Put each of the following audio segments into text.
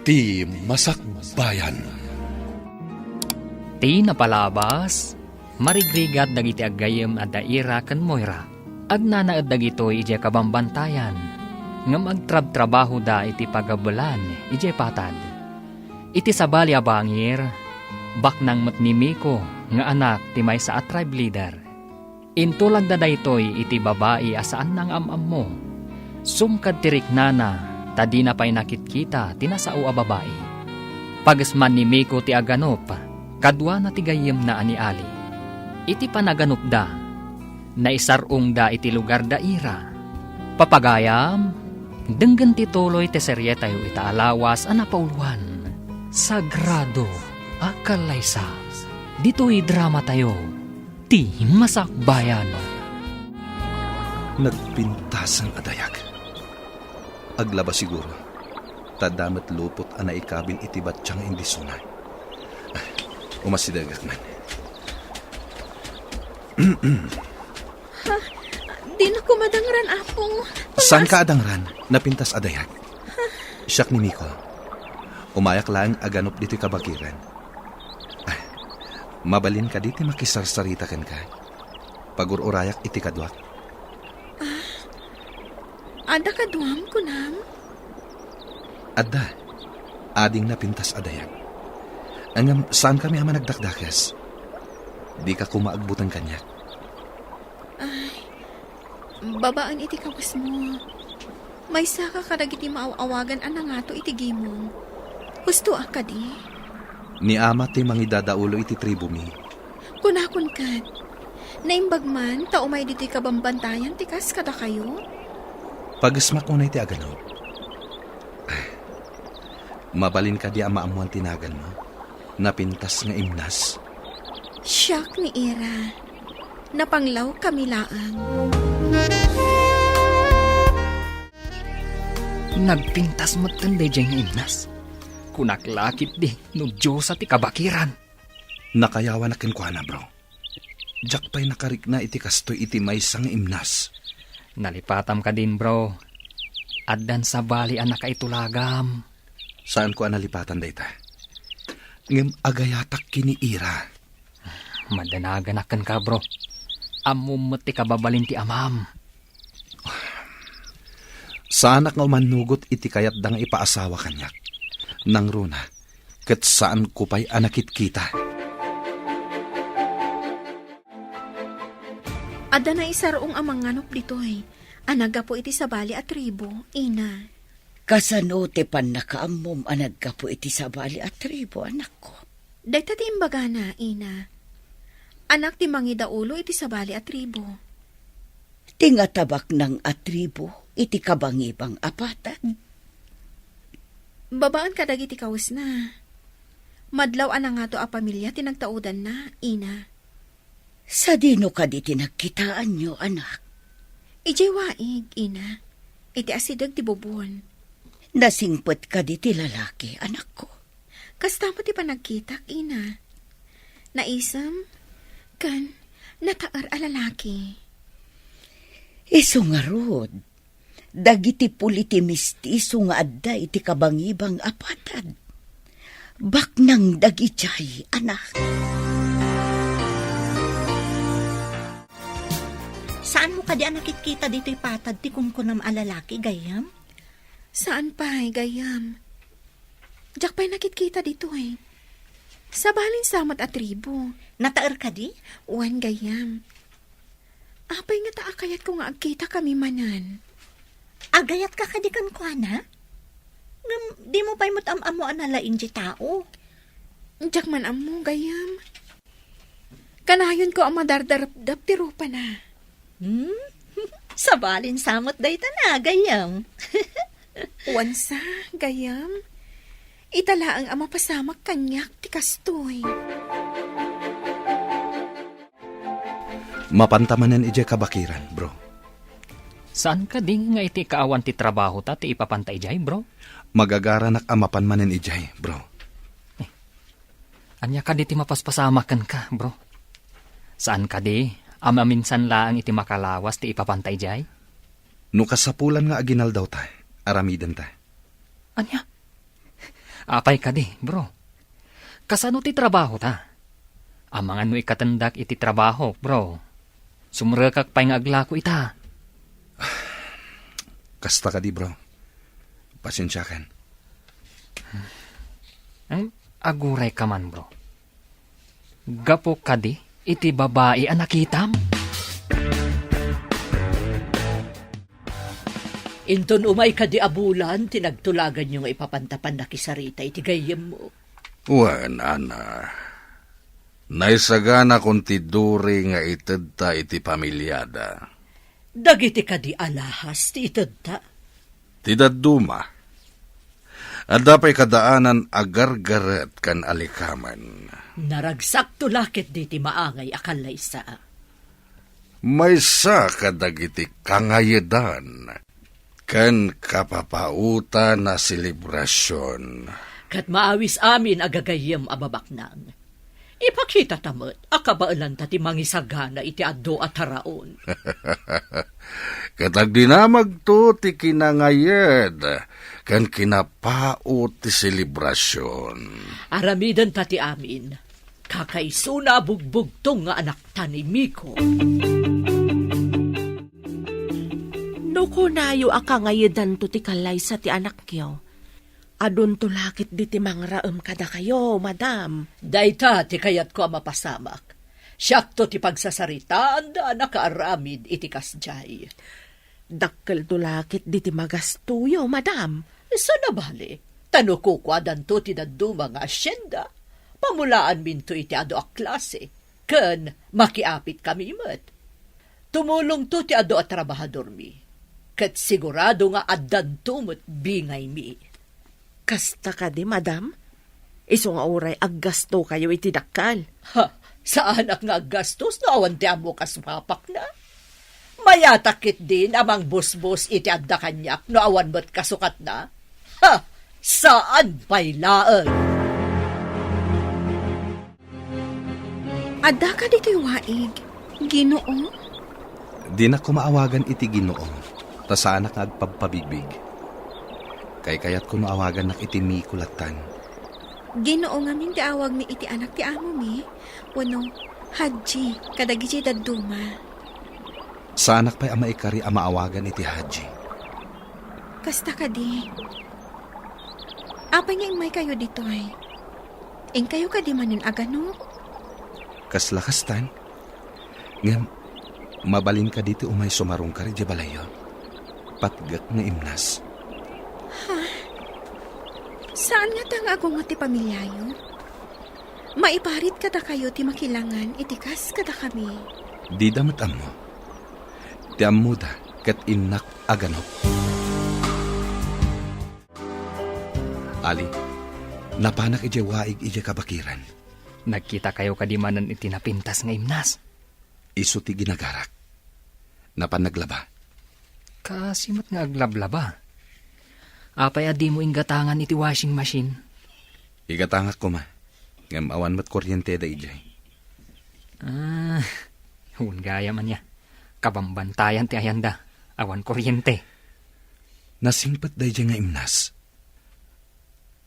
Ti Masakbayan. Ti napalabas, marigrigat dagiti aggayem at daira kan Moira. Agnanaad dagitoy ije kabambantayan, ngam agtrab-trabaho da iti pagabulan ije patad. Iti sabali a bangir, baknang matnimiko nga anak ti may sa tribe leader. Intulag da daytoy iti babae asaan nang amam mo. Sumkad tirik nana, tadi na pa'y nakitkita tinasao a babae. Pagasman ni Miko ti aganop, kadwa na ti gayem na ani Ali. Iti panaganop da, naisarong da iti lugar da ira. Papagayam, denggan ti tuloy ti serye tayo itaalawas anapauluan. Sagrado, akalaysa, dito'y drama tayo, ti Masakbayan. Nagpintasan adayag. Aglaba siguro, tadamat lupot ana ikabin iti batsyang indisuna. Umasidagak man. Di na ko madangran, apong. Saan ka adangran? Napintas adayag. Siyak ni Miko. Umayak lang aganop dito'y kabagiran. Mabalin ka diti makisarsarita kan ka. Pagururayak iti kadwak. Ada kaduam ko nam? Adda, ading napintas adayag. Angam, saan kami ama nagdakdakas? Di ka kumaagbutan kanya. Babaan iti kawas mo. May saka kadagiti maawagan anangato iti gimong. Gusto ka di? Ni ama ti mangidadaulo iti tribu mi. Kunakon kad. Naimbag man, taumay diti kabambantayan tikas kada kayo? Pagasmak mo na iti agano. Mabalin ka di ama amuan tinagan mo. Napintas nga imnas. Siyak ni Ira. Napanglaw kami laang. Nagpintas mo't tanday diyang imnas. Kunaklakit di, no Diyos at ikabakiran. Nakayawa na kinkwana, bro. Diyak pa'y nakarik na iti kastoy iti may sang imnas. Nalipatam ka din, bro. Addan sa bali anak kaitulagam. Saan ko analipatan dayta? Ngem agayatak kini Ira. Madanaganakan ka, bro. Amum ti kababalin ti amam. Saanak nga umanugot iti kayat da nga ipaasawa kanyak. Nang runa, ket saan ko pa'y anakit kita. Ada na isarong amang nganop ditoy. Anaga po iti sabali at tribo, ina. Kasano te pan nakaamom anagka po iti sabali at tribo, anak ko. Dayta ti imbaga na, ina. Anak ti mangidaulo iti sabali at tribo. Tingatabak ng atribo, iti kabangibang apatad. Babaan ka dagiti kawas na. Madlaw ana nga to a pamilya tinagtaudan na, ina. Sa dino ka di tinagkitaan nyo, anak. Ijay waig, ina. Iti asidag ti bubon. Nasingpot ka di ti lalaki, anak ko. Kasta mo ti panagkitak, ina. Naisam, kan, nataar a lalaki. Iso nga rod, dagiti puliti mistiso nga adda iti kabangibang apatad. Baknang dagitay, anak. Saan mo ka di nakikita dito'y patad ti kunkunam alalaki, gayam? Saan pa, gayam? Diyak pa'y nakitkita dito eh. Sa balin samat at tribo. Nataer ka di? Uwan, gayam. Apay nga taakayat ko nga agkita kami manan. Agayat ka kadikan ko, ana? Ngam, di mo pa'y matam-amo analain di tao. Diyak man amo, gayam. Kanayon ko ang madardarap-dap ti rupa na. Sa balin samot dayta na, gayam. Wansa, gayam. Itala ang ama pasamak kanyak ti kastoy. Mapantamanan ije kabakiran, bro. Saan ka din nga iti kaawan ti trabaho ta ti ipapantay jay, bro? Magagaranak amapan manen ijay, bro. Anya ka di ti mapaspasamakan ka, bro? Saan ka di? Ama minsan laang iti makalawas ti ipapantay jay? No kasapulan nga aginal daw ta, aramidan ta. Anya? Apay ka di, bro. Kasano ti trabaho ta? Amang ano ikatandak iti trabaho, bro. Sumrekak pa'y nga aglako ita. Kasta ka di, bro. Pasensya kan. Aguray ka man, bro. Gapo ka di, iti babae ang nakitam. Inton umay ka di abulan, tinagtulagan yung ipapantapan na kisarita, iti gayem mo. Wan, ana. Naisagana kung tiduri nga itadta iti pamilyada. Dagiti ka di alahas, ti itadta. Tidaduma. At dapay kadaanan agargaret kan alikaman. Naragsak tulakit di ti maangay akalay sa. May sa kadagiti kangayedan. Kan kapapauta na selebrasyon. Kat maawis amin agagayem ababaknang. Ipakita tamot, akabaalan ta ti mangisagana iti addo at haraon. Katag dinamag to ti kinangayed, kan kinapaot ti selebrasyon. Aramidan ta ti amin, kakaisuna bugbugtong nga anak ta ni Miko. No kunayo akangayedan to ti kalay sa ti anak kyo. Adun tulakit di ti mangraem kada kayo, madam. Dayta ti kayat ko mapasamak. Siyakto ti pagsasaritaan da nakaaramid iti kasjay. Dakkel tulakit di ti magastuyo, madam. Sa nabali, tanukukwadan to ti daduma nga asyenda. Pamulaan minto iti ado a klase. Ken makiapit kami met. Tumulong to ti ado a trabahador mi. Ket sigurado nga addan tumot bingay mi. Kasta ka di, madam? Iso nga oray aggasto kayo iti dakkal. Ha, sa anak nga gastos no awan ti amo kasmapak na. Mayatakit din amang busbus iti adda kanyak no awan mo't kasukat na. Ha, saan pa'y laeng? Adda ka dito'y waig. Ginoo? Di na ko maawagan iti Ginoo. Ta sana nga agpagpabigbig. Kay kayat ko awagan nak iti Mikulatan. Ginoo nga min awag mi iti anak ti amo mi. Wano, Haji, kadagiti daduma. Sa anak pa'y ama ikari maawagan iti Haji. Kasta ka di. Apay nga imay kayo dito ay. Ing kayo ka di manin agano? Kaslakastan. Ngam, mabalin ka dito umay sumarong ka rin di balayo. Patgak nga imnas. Saan nga tang ako nga ti pamilyayo? Maiparit kada kayo ti makilangan, itikas kada kami. Di damat amo. Ti amo da, kat inak aganop. Ali, napanak ije waig ije kabakiran. Nagkita kayo kadimanan iti napintas nga imnas. Isu ti ginagarak. Napanaglaba. Kasimot nga aglablaba. Apay adi mo inggatangan iti washing machine. Igatangak ko ma. Ngam awan mat kuryente da ijay. Gaya man niya. Kabambantayan ti ayanda. Awan kuryente. Nasingpat da ijay nga imnas.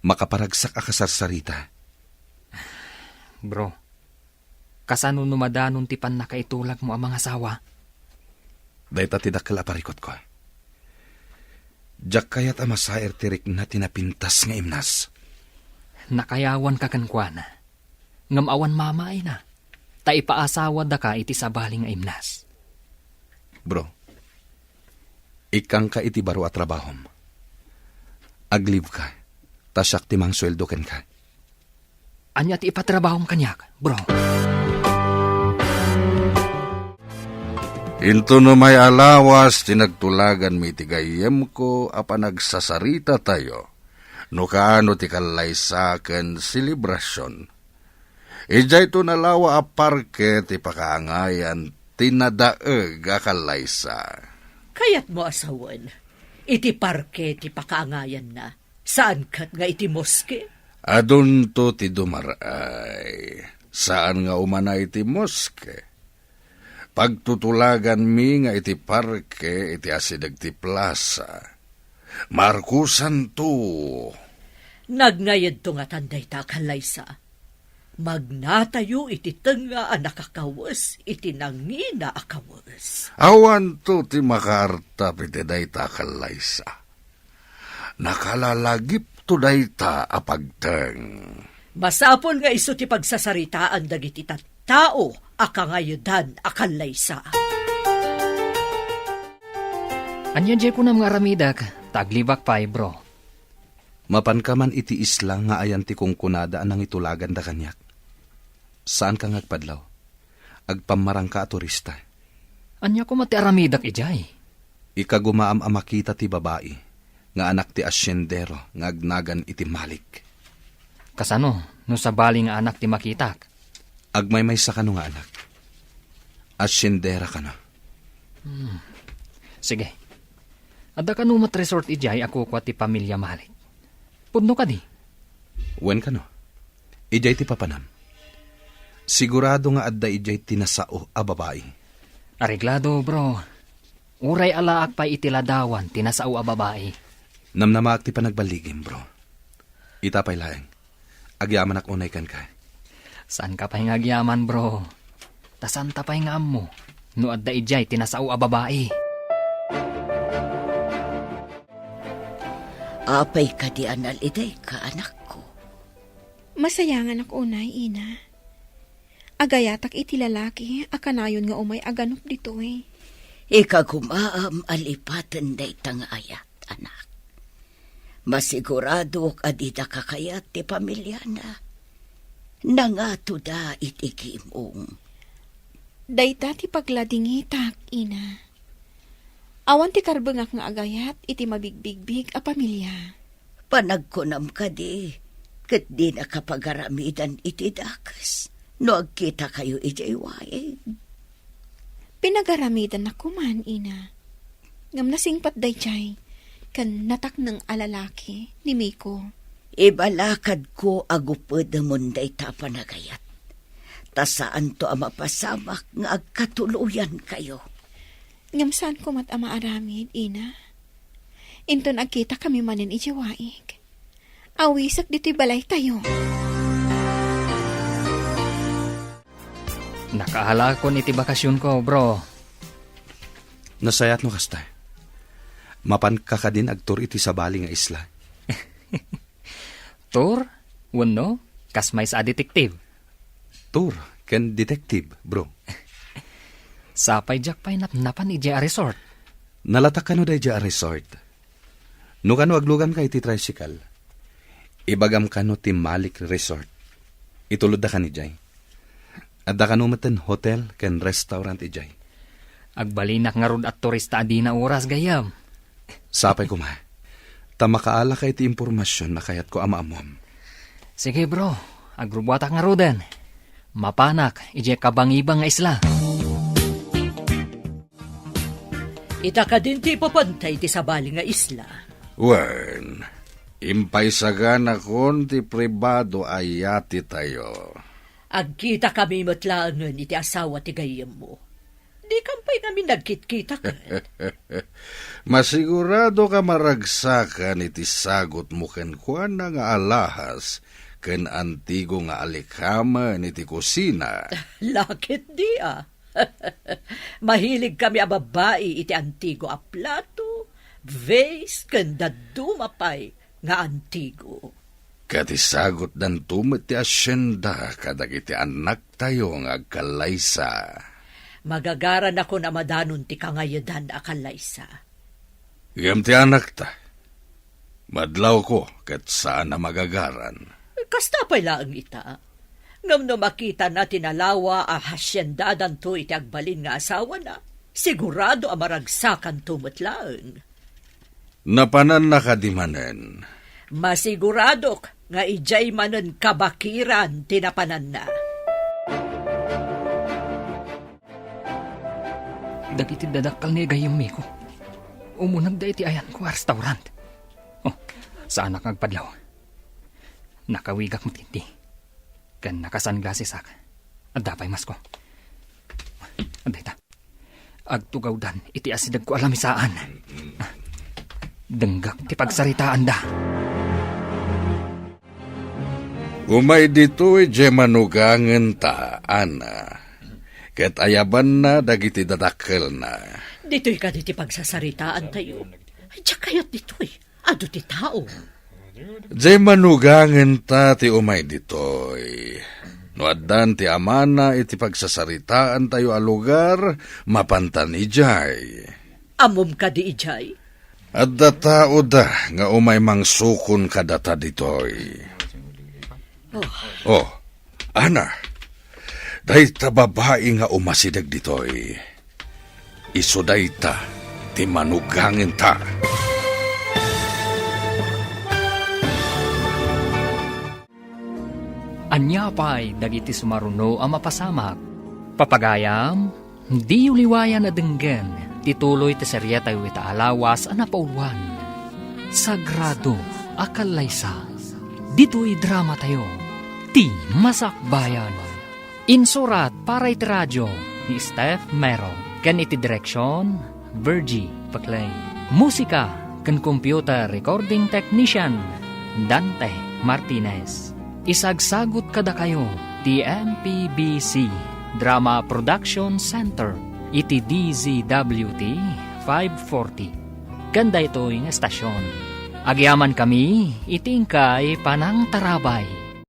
Makaparagsak akasarsarita. Bro, kasano numadanon ti pan nakaitulag mo ang mga asawa? Dahita ti dakkel aparikot ko. Jak kayat amasaer tirik na tinapintas nga imnas. Nakayawan ka kankwana. Ngamawan mamaay na. Ta ipaasawa da ka iti sabaling nga imnas. Bro, ikang ka iti baro at trabahom. Agliv ka, tasyak timang sweldo ken ka. Anya ti ipatrabahong kanyak, bro. Into no may alawas, tinagtulagan mi tigayem ko, apan nagsasarita tayo. No kaano ti kalaysaken selebrasyon. Ijay to nalawa a parke ti pakaangayan, tinadaeg akalaysa. Kayat mo asawan, iti parke ti pakaangayan na. Saan kat nga iti moske? Adun to ti dumaray. Saan nga umana iti moske? Pagtutulagan mi nga iti parke iti asidag ti plaza. Markusan to. Nagnayad to nga tanday ta kalaysa. Magnatayo iti tenga a nakakawas, iti nangina akawas. Awan to ti makaarta piti dayta kalaysa. Nakalalagip to dayta apagteng. Masapol nga iso ti pagsasaritaan dagiti tao akangayudan akalaysa. Anya jay ko na mga ramidak, taglibak pa bro. Mapan ka man iti isla nga ayan ti kong kunada anang itulagan da kanyak. Saan ka ngagpadlaw? Agpamarang ka a turista. Anya ko mati aramidak ijay. Ikagumaam a makita ti babae, nga anak ti asyendero, nga agnagan iti malik. Kasano, no sa bali nga anak ti makitak. Agmaymay sa kano nga anak. Asyendera ka na. Sige. Adda ka numat resort ijay ako kwa ti pamilya malik. Pudno ka di. Wen ka no? Ijay ti papanam. Sigurado nga adda ijay tinasao a babae. Areglado bro. Uray alaak pa itiladawan tinasao a babae. Namnamaak ti panagbaligim, bro. Itapay laeng. Agyaman ak unay kan ka. Saan ka pa'y ngagyaman bro? Tasan ta pa'y nga mo? No adda ijay tinasao a babae. Apay ka di anal iday ka anak ko. Masayangan ako unay, ina. Agayatak iti lalaki, akanayon nga umay aganop dito eh. Ikagumaam alipatan day tangayat, anak. Masigurado adida kakayat ti pamilya na. Nangato da itigimong. Dayta ti pagladingitak, ina. Awan ti karbengak nga agayat, iti mabigbigbig a pamilya. Panagkunam ka di, kat di nakapagaramidan iti dakas. No agkita kayo iti iwain. Pinagaramidan na kuman, ina. Ngam nasingpat day chay, kan natak ng alalaki ni Miko. Ibalakad ko agupod munday tapanagayat. Tasaan to ang mapasamak nga agkatuluyan kayo. Ngam saan ko mat ama aramid, ina? Inton agkita kami manin ijiwaig. Awisak dito'y balay tayo. Nakahala ko iti bakasyon ko bro. Nasayat no kasta. Mapan ka ka din agtur iti sabali nga isla. Tur, wano, kasmay sa detektiv. Tur, ken detective, bro. Sapay jak pa'y napnapan iti a resort. Nalatak ka no day a resort. No kano aglugan ka iti tricycle. Ibagam ka no ti Malik Resort. Itulod da ka ni Jay. Adda ka no maten hotel ken restaurant ijay. Agbalinak nga rod at turista adi na oras gayam. Sapay ko ma. Tamakaala ka iti impormasyon na kayat ko ama-amom. Sige bro, agrubuatak nga roden. Mapanak, ije kabangibang nga isla. Ita ka din ti papantay ti sabali nga isla. Wen, impaysagan akon ti pribado ayati tayo. Agkita kami matlaangan iti asawa ti gayem mo. Di kampay kami nagkit-kita ka. Masigurado ka maragsakan iti sagot mo ken kuan nga alahas ken antigo nga alikhaman iti kusina. Lakit di ah. Mahilig kami a babae iti antigo a plato, vase, ken dadumapay nga antigo. Kati sagot dan tumet ti asyenda kadagiti anak tayo nga agkalaysa. Magagaran ako na madanon ti kangayadan akalaysa. Igam ti anak ta. Madlaw ko kat saan na magagaran. Kasta pa'y laang ita. Ngam no makita na tinalawa a hasyendadan to iti agbalin nga asawa na, sigurado a maragsakan tumatlaang. Napanan na kadimanen. Masiguradok nga ijay manen kabakiran tinapanan na. Dagiti dadakal ni gayam Miko. Umunag da iti ayan ko restaurant. Oh, saan nakagpadlaw? Nakawigak mo tinti. Kan nakasunglasses ak. Adda pa'y masko. Aday ta. Agtugaw dan iti asidag ko alamisaan. Denggak ti pagsaritaan da. Umay dito'y je manugangan ta, Ana. Ket ayaban na dagiti dadakkel na. Dito'y ka diti pagsasaritaan tayo. Ay, tiyak kayat dito'y. Ado ti tao. Je manugangan ta ti umay dito'y. No addan ti amana iti pagsasaritaan tayo a lugar, mapantan ijay. Amom ka di ijay. At tao da nga umay mangsukon kadata ditoy. Oh, Ana, dahi ta babae nga umasidag ditoy. Iso dahi ta, ti manugangin ta. Anyapay dagiti sumaruno ang mapasamak. Papagayam, di uliwayan na denggen, tituloy ti serya tayo itaalawas ang napauluan. Sagrado, akalaysa, dito'y drama tayo, ti masakbayan. Insurat para iti radyo ni Steph Mero, kan iti direksyon, Virgie Paclay. Musika, kan computer recording technician, Dante Martinez. Isagsagot kada kayo, ti MPBC Drama Production Center, iti DZWT 540. Ganda ito yung estasyon. Agyaman kami, itingkay panang tarabay.